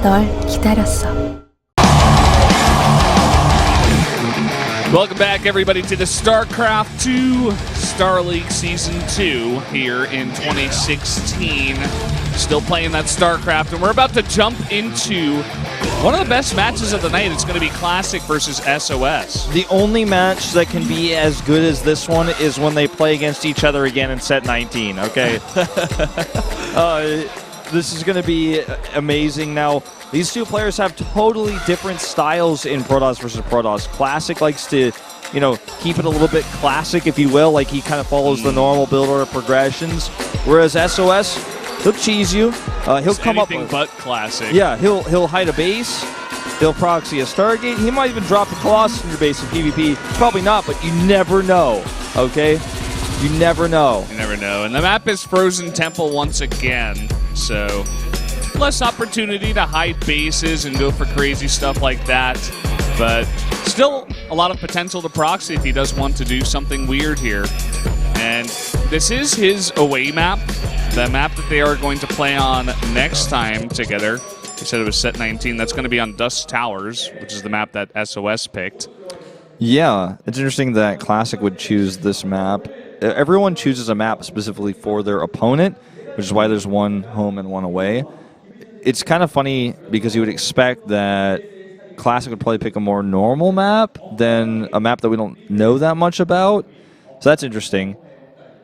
널 기다렸어. Welcome back, everybody, to the StarCraft 2 Star League Season 2 here in 2016. Still playing that StarCraft, and we're about to jump into one of the best matches of the night. It's going to be Classic versus SOS. The only match that can be as good as this one is when they play against each other again in set 19, okay? This is going to be amazing. Now, these two players have totally different styles in Protoss versus Protoss. Classic likes to, you know, keep it a little bit classic, if you will, like he kind of follows the normal build order progressions. Whereas SOS, he'll cheese you. He'll come up anything but classic. Yeah, he'll hide a base. He'll proxy a Stargate. He might even drop a Colossus in your base in PvP. Probably not, but you never know. Okay, you never know. You never know. And the map is Frozen Temple once again, so less opportunity to hide bases and go for crazy stuff like that, but still a lot of potential to proxy if he does want to do something weird here. And this is his away map, the map that they are going to play on next time together. He said it was set 19. That's going to be on Dust Towers, which is the map that SOS picked. Yeah, it's interesting that Classic would choose this map. Everyone chooses a map specifically for their opponent, which is why there's one home and one away. It's kind of funny because you would expect that Classic would probably pick a more normal map than a map that we don't know that much about. So that's interesting.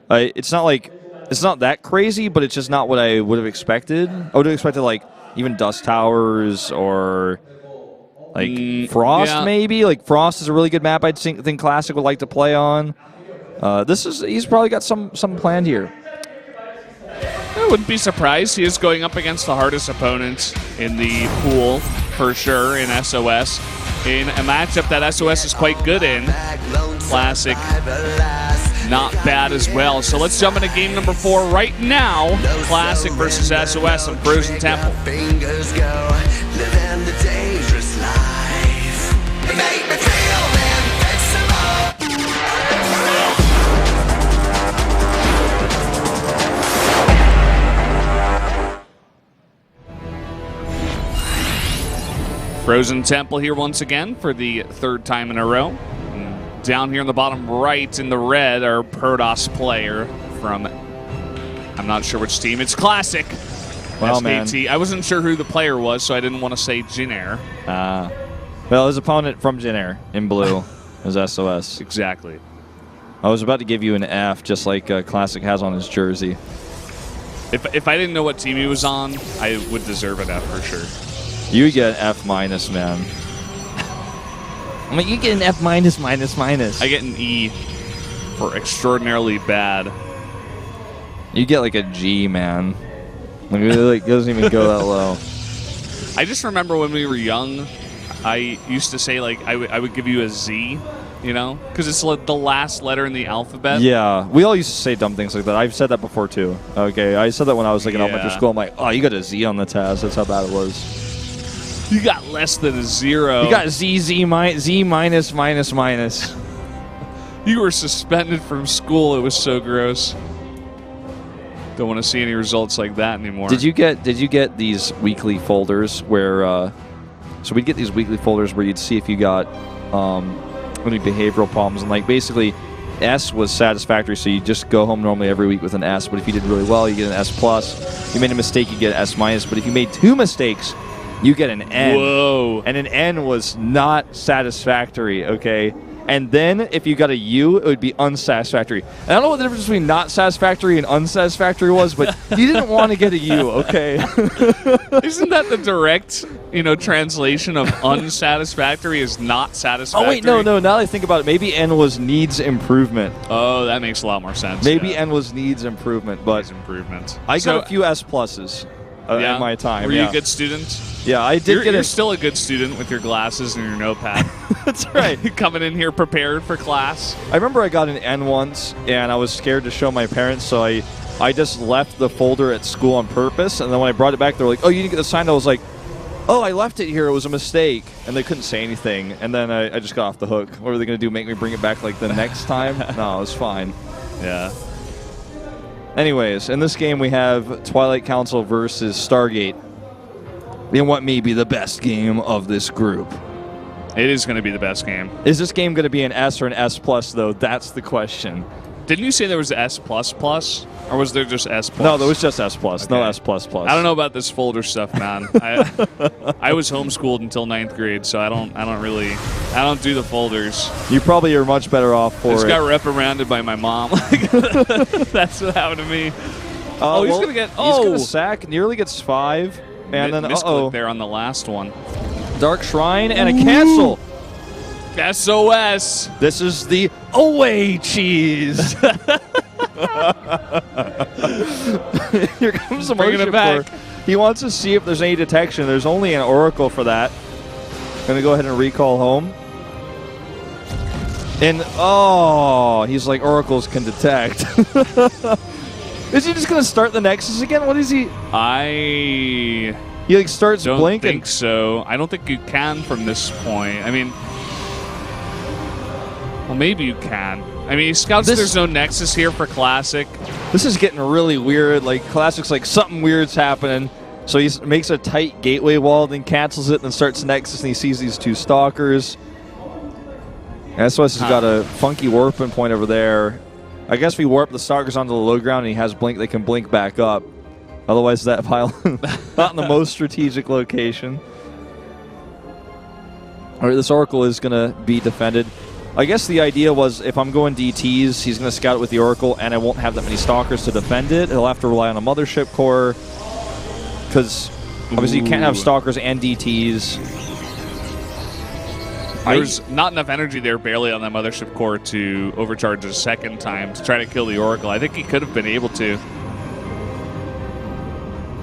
It's not that crazy, but it's just not what I would have expected. I would have expected like even Dust Towers or like Frost maybe. Like Frost is a really good map I think Classic would like to play on. He's probably got some planned here. I wouldn't be surprised. He is going up against the hardest opponent in the pool, for sure, in SOS. In a matchup that SOS is quite good in. Classic, not bad as well. So let's jump into game number 4 right now. Classic versus SOS on Frozen Temple. Fingers go, living the dangerous life. Make me feel invincible. Frozen Temple here once again for the 3rd time in a row. Down here in the bottom right in the red, our Protoss player from, I'm not sure which team. It's Classic. Well, man. I wasn't sure who the player was, so I didn't want to say Jin Air. Well, his opponent from Jin Air in blue is SOS. Exactly. I was about to give you an F, just like Classic has on his jersey. If I didn't know what team he was on, I would deserve an F for sure. You get an F minus, man. I mean, you get an F minus, minus, minus. I get an E for extraordinarily bad. You get like a G, man. Like, it doesn't even go that low. I just remember when we were young, I used to say, like, I would give you a Z, you know? Because it's like the last letter in the alphabet. Yeah, we all used to say dumb things like that. I've said that before, too. Okay, I said that when I was like in elementary school. I'm like, oh, you got a Z on the test. That's how bad it was. You got less than a 0. You got Z minus, minus, minus. You were suspended from school. It was so gross. Don't want to see any results like that anymore. Did you get these weekly folders where so we'd get these weekly folders where you'd see if you got any behavioral problems, and like basically S was satisfactory, so you just go home normally every week with an S, but if you did really well, you get an S plus. You made a mistake, you get an S minus, but if you made 2 mistakes, you get an N. Whoa. And an N was not satisfactory, okay? And then if you got a U, it would be unsatisfactory. And I don't know what the difference between not satisfactory and unsatisfactory was, but you didn't want to get a U, okay? Isn't that the direct, translation of unsatisfactory is not satisfactory? Oh, wait, no. Now that I think about it, maybe N was needs improvement. Oh, that makes a lot more sense. Maybe N was needs improvement, but needs improvement. I got a few S pluses in my time. Were you a good student? Yeah, I did You're still a good student with your glasses and your notepad. That's right. Coming in here prepared for class. I remember I got an N once, and I was scared to show my parents, so I just left the folder at school on purpose, and then when I brought it back, they were like, oh, you didn't get the sign? I was like, oh, I left it here. It was a mistake. And they couldn't say anything, and then I just got off the hook. What were they going to do, make me bring it back like the next time? No, it was fine. Yeah. Anyways, in this game we have Twilight Council versus Stargate. in what may be the best game of this group. It is going to be the best game. Is this game going to be an S or an S+, though? That's the question. Didn't you say there was S++? Or was there just S+? No, there was just S+. Okay. No S++. I don't know about this folder stuff, man. I was homeschooled until 9th grade, so I don't do the folders. You probably are much better off for I just it. got reprimanded by my mom. That's what happened to me. He's gonna get. He's gonna sack. Nearly gets 5, and then misclick there on the last one. Dark Shrine and a cancel. SOS. This is the away cheese. Here comes the Bringing it back. He wants to see if there's any detection. There's only an Oracle for that. Gonna go ahead and recall home. And he's like, Oracles can detect. Is he just gonna start the Nexus again? What is he? He like starts don't blinking. think so. I don't think you can from this point. I mean, well, maybe you can. I mean, he scouts there's no Nexus here for Classic. This is getting really weird. Like, Classic's like, something weird's happening. So he makes a tight gateway wall, then cancels it, then starts Nexus, and he sees these 2 Stalkers. SOS has got a funky warping point over there. I guess if we warp the Stalkers onto the low ground and he has blink, they can blink back up. Otherwise, that pile not in the most strategic location. All right, this Oracle is going to be defended. I guess the idea was if I'm going DTs, he's going to scout it with the Oracle, and I won't have that many Stalkers to defend it. He'll have to rely on a Mothership Core, because obviously you can't have Stalkers and DTs. There's not enough energy there barely on that Mothership Core to overcharge a second time to try to kill the Oracle. I think he could have been able to.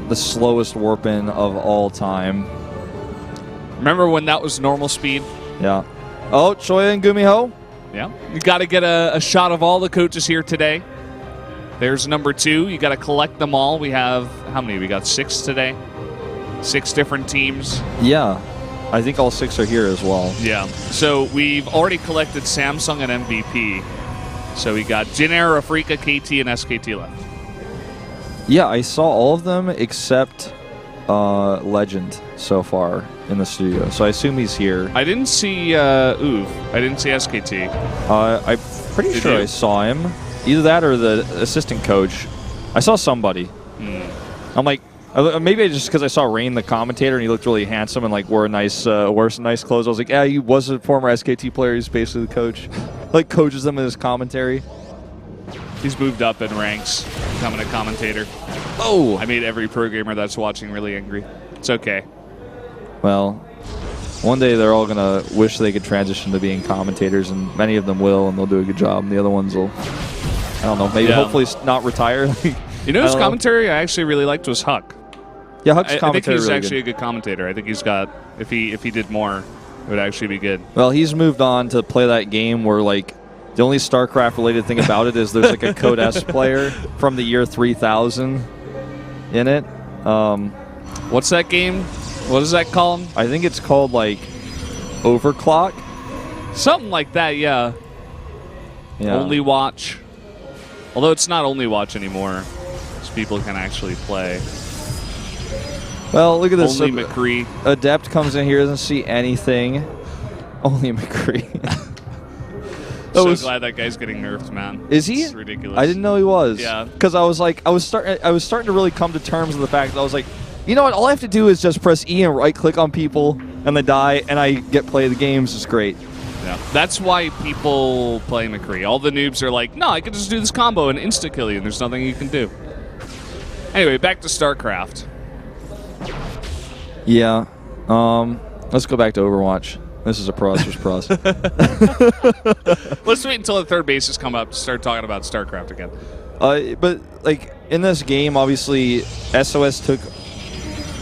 The slowest warp-in of all time. Remember when that was normal speed? Yeah. Oh, Choya and Gumiho. Yeah. You got to get a shot of all the coaches here today. There's number 2. You got to collect them all. We have, how many? We got 6 today. 6 different teams. Yeah. I think all 6 are here as well. Yeah. So we've already collected Samsung and MVP. So we got Jin Air, Afrika, KT, and SKT left. Yeah, I saw all of them except Legend so far in the studio. So I assume he's here. I didn't see Uv. I didn't see SKT. I'm pretty sure I saw him. Either that or the assistant coach. I saw somebody. I'm like, maybe just because I saw Rain, the commentator, and he looked really handsome and like wore nice clothes. I was like, yeah, he was a former SKT player. He's basically the coach. Like coaches them in his commentary. He's moved up in ranks, becoming a commentator. Oh! I made every programmer that's watching really angry. It's okay. Well, one day they're all going to wish they could transition to being commentators, and many of them will, and they'll do a good job, and the other ones will, I don't know, maybe hopefully not retire. You know whose commentary I actually really liked was Huck. Yeah, Huck's commentary I think he's really actually a good commentator. I think he's got, if he did more, it would actually be good. Well, he's moved on to play that game where, like, the only StarCraft-related thing about it is there's, like, a Code S player from the year 3000 in it. What's that game? What is that called? I think it's called, like, Overclock. Something like that, yeah. Only Watch. Although it's not Only Watch anymore, so people can actually play. Well, look at this. Only McCree. Adept comes in here, doesn't see anything. Only McCree. So glad that guy's getting nerfed, man. Is he? It's ridiculous. I didn't know he was. Yeah. Because I was like, I was starting to really come to terms with the fact that I was like, you know what? All I have to do is just press E and right-click on people, and they die, and I get play the games. It's great. Yeah. That's why people play McCree. All the noobs are like, no, I can just do this combo and insta-kill you, and there's nothing you can do. Anyway, back to StarCraft. Yeah. Let's go back to Overwatch. This is a pros versus pros. Let's wait until the third bases come up to start talking about StarCraft again. But, like, in this game, obviously, SOS took...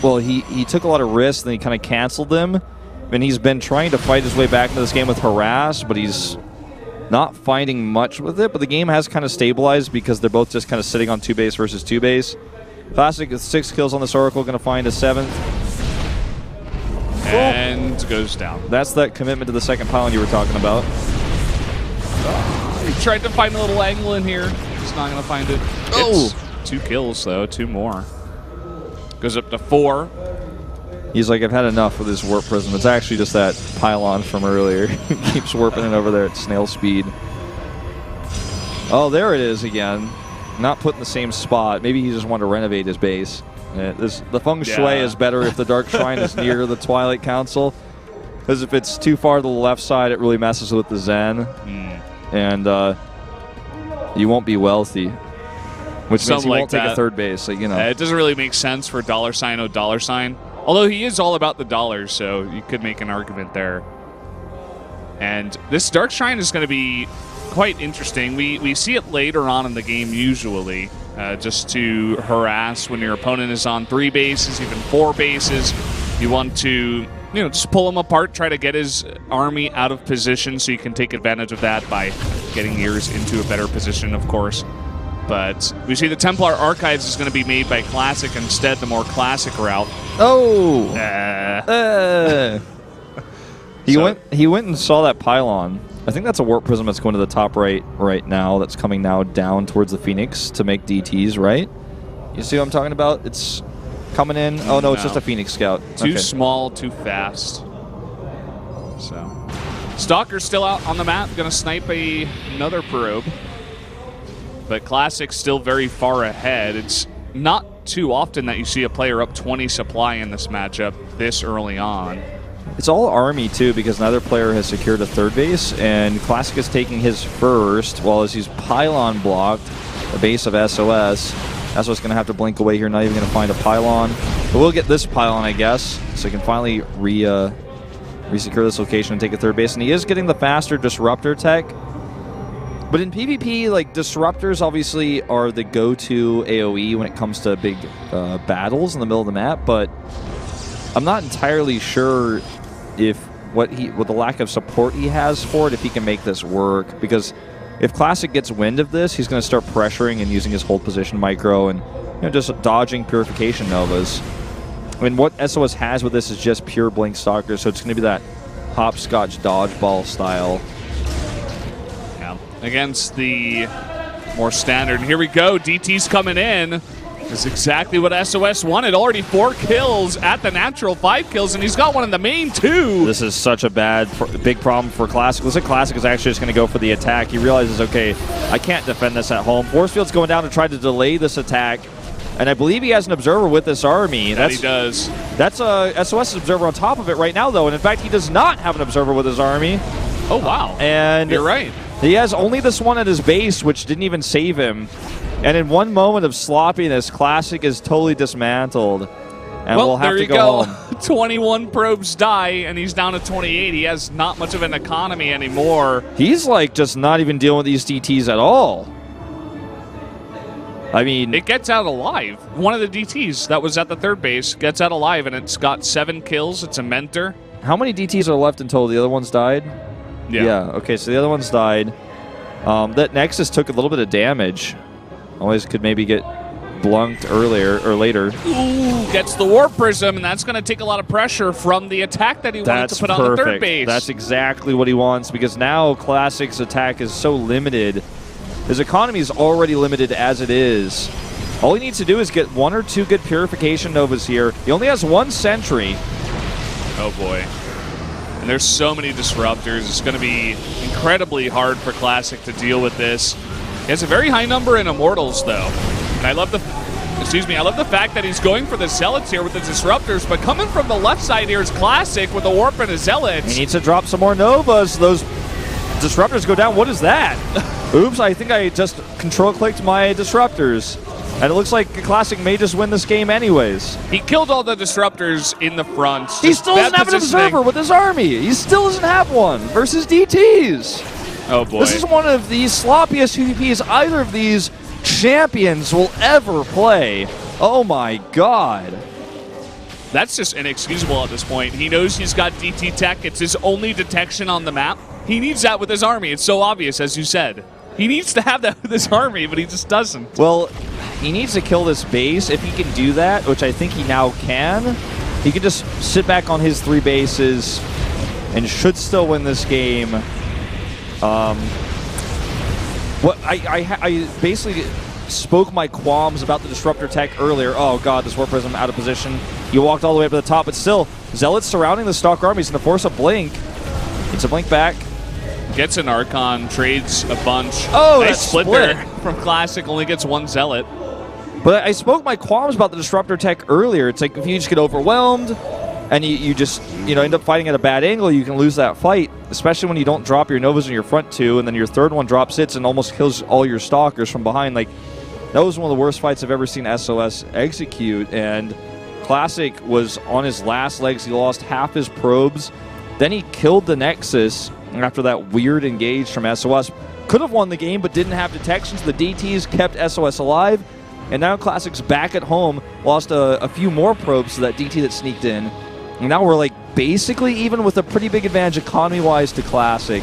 Well, he took a lot of risks, and he kind of canceled them. And he's been trying to fight his way back into this game with Harass, but he's not finding much with it. But the game has kind of stabilized because they're both just kind of sitting on 2-base versus 2-base. Classic with 6 kills on this Oracle, going to find a 7th. And goes down. That's that commitment to the second pylon you were talking about. He tried to find a little angle in here. He's not going to find it. Oh! It's 2 kills, though. 2 more. Goes up to 4. He's like, I've had enough with this warp prism. It's actually just that pylon from earlier. Keeps warping it over there at snail speed. Oh, there it is again. Not put in the same spot. Maybe he just wanted to renovate his base. The feng shui is better if the Dark Shrine is near the Twilight Council. Because if it's too far to the left side, it really messes with the Zen. And you won't be wealthy. Which means you won't take a third base. Like, you know. It doesn't really make sense for $$, Although he is all about the dollars, so you could make an argument there. And this Dark Shrine is going to be quite interesting. We see it later on in the game usually, just to harass when your opponent is on 3 bases, even 4 bases. You want to, just pull him apart, try to get his army out of position so you can take advantage of that by getting yours into a better position, of course. But we see the Templar Archives is going to be made by Classic instead, the more classic route. Oh! He went and saw that pylon. I think that's a warp prism that's going to the top right now. That's coming now down towards the Phoenix to make DTs, right? You see what I'm talking about? It's coming in. Oh, no, it's just a Phoenix Scout. Too small, too fast. So, Stalker's still out on the map, going to snipe another probe. But Classic's still very far ahead. It's not too often that you see a player up 20 supply in this matchup this early on. It's all Army, too, because neither player has secured a third base, and Classic is taking his first, while as he's pylon blocked, the base of SOS. SOS going to have to blink away here, not even going to find a pylon. But we'll get this pylon, I guess, so he can finally re-secure this location and take a third base. And he is getting the faster Disruptor tech. But in PvP, like, Disruptors obviously are the go-to AoE when it comes to big battles in the middle of the map, but I'm not entirely sure if with the lack of support he has for it, if he can make this work. Because if Classic gets wind of this, he's going to start pressuring and using his hold position micro and just dodging Purification Novas. I mean, what SOS has with this is just pure Blink Stalker, so it's going to be that hopscotch dodgeball style. Against the more standard. And here we go. DT's coming in. This is exactly what SOS wanted. Already 4 kills at the natural, 5 kills, and he's got one in the main too. This is such a big problem for Classic. Looks like Classic is actually just going to go for the attack. He realizes, okay, I can't defend this at home. Forcefield's going down to try to delay this attack. And I believe he has an observer with this army. That he does. That's a SOS observer on top of it right now, though. And in fact, he does not have an observer with his army. Oh, wow. And you're right. He has only this one at his base, which didn't even save him. And in one moment of sloppiness, Classic is totally dismantled. And we'll have to go home. 21 probes die, and he's down to 28. He has not much of an economy anymore. He's like just not even dealing with these DTs at all. I mean, it gets out alive. One of the DTs that was at the third base gets out alive, and it's got 7 kills. It's a mentor. How many DTs are left until the other ones died? Yeah. Okay, so the other ones died. That Nexus took a little bit of damage. Always could maybe get blunked earlier or later. Ooh, gets the Warp Prism, and that's going to take a lot of pressure from the attack that he wanted to put on the third base. That's exactly what he wants, because now Classic's attack is so limited. His economy is already limited as it is. All he needs to do is get 1 or 2 good Purification Novas here. He only has 1 sentry. Oh, boy. And there's so many Disruptors. It's going to be incredibly hard for Classic to deal with this. He has a very high number in Immortals, though. And I love the fact that he's going for the Zealots here with the Disruptors, but coming from the left side here is Classic with a Warp and a Zealot. He needs to drop some more Novas. Those Disruptors go down. What is that? Oops, I think I just control-clicked my Disruptors. And it looks like Classic may just win this game anyways. He killed all the Disruptors in the front. He still doesn't have an observer with his army. He still doesn't have one versus DTs. Oh, boy. This is one of the sloppiest PvPs either of these champions will ever play. Oh, my God. That's just inexcusable at this point. He knows he's got DT tech. It's his only detection on the map. He needs that with his army. It's so obvious, as you said. He needs to have that with his army, but he just doesn't. Well, he needs to kill this base. If he can do that, which I think he now can, he can just sit back on his 3 bases and should still win this game. What I basically spoke my qualms about the Disruptor tech earlier. Oh god, this Warp Prism out of position. You walked all the way up to the top, but still, Zealots surrounding the Stalk army is going to force a blink. It's a blink back. Gets an Archon, trades a bunch. Oh, nice that split there from Classic, only gets one Zealot. But I spoke my qualms about the Disruptor tech earlier. It's like if you just get overwhelmed and you just end up fighting at a bad angle, you can lose that fight, especially when you don't drop your Novas in your front two, and then your third one drops hits and almost kills all your Stalkers from behind. Like, that was one of the worst fights I've ever seen SOS execute, and Classic was on his last legs. He lost half his probes. Then he killed the Nexus after that weird engage from SOS. Could have won the game, but didn't have detection, so the DTs kept SOS alive. And now Classic's back at home, lost a few more probes to that DT that sneaked in. And now we're like basically even with a pretty big advantage economy-wise to Classic.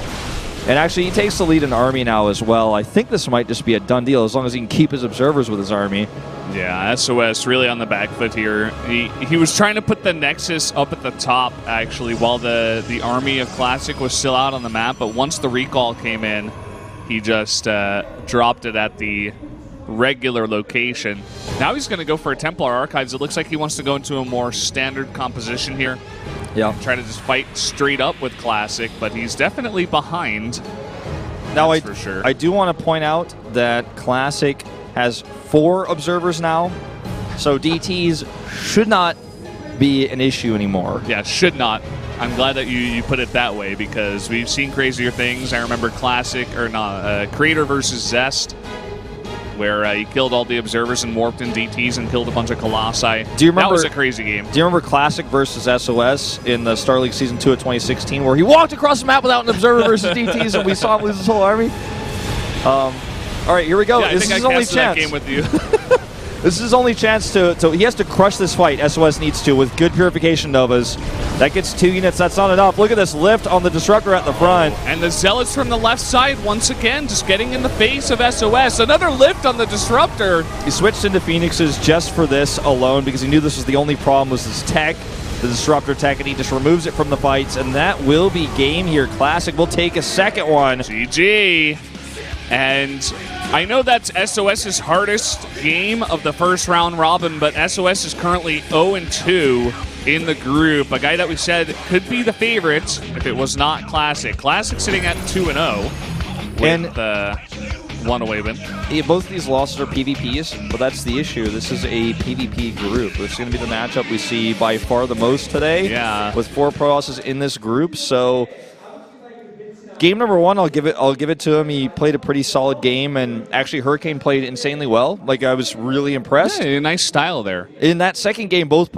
And actually, he takes the lead in army now as well. I think this might just be a done deal as long as he can keep his observers with his army. Yeah, SOS really on the back foot here. He was trying to put the Nexus up at the top, actually, while the army of Classic was still out on the map. But once the recall came in, he just dropped it at the regular location. Now he's going to go for a Templar Archives. It looks like he wants to go into a more standard composition here. Yeah. Try to just fight straight up with Classic, but he's definitely behind. Now, for sure. I do want to point out that Classic has 4 observers now, so DTs should not be an issue anymore. Yeah, should not. I'm glad that you put it that way, because we've seen crazier things. I remember Creator versus Zest, where he killed all the observers and warped in DTs and killed a bunch of Colossi. Do you remember, that was a crazy game. Do you remember Classic versus SOS in the Star League Season 2 of 2016, where he walked across the map without an observer versus DTs and we saw him lose his whole army? All right, here we go. Yeah, this is his only chance. That game with you. This is his only chance to he has to crush this fight. SOS needs to with good purification Novas. That gets 2 units. That's not enough. Look at this lift on the Disruptor at the front. And the Zealots from the left side once again just getting in the face of SOS. Another lift on the Disruptor. He switched into Phoenixes just for this alone because he knew this was the only problem was his tech, the Disruptor tech, and he just removes it from the fights. And that will be game here. Classic will take a second one. GG. And I know that's SOS's hardest game of the first round robin, but SOS is currently 0-2 in the group. A guy that we said could be the favorite if it was not Classic. Classic sitting at 2-0 with the one away win. Yeah, both of these losses are PvPs, but that's the issue. This is a PvP group. This is going to be the matchup we see by far the most today. Yeah. With 4 pro losses in this group, so game number 1, I'll give it to him. He played a pretty solid game, and actually Hurricane played insanely well. Like, I was really impressed. Yeah, nice style there. In that second game, both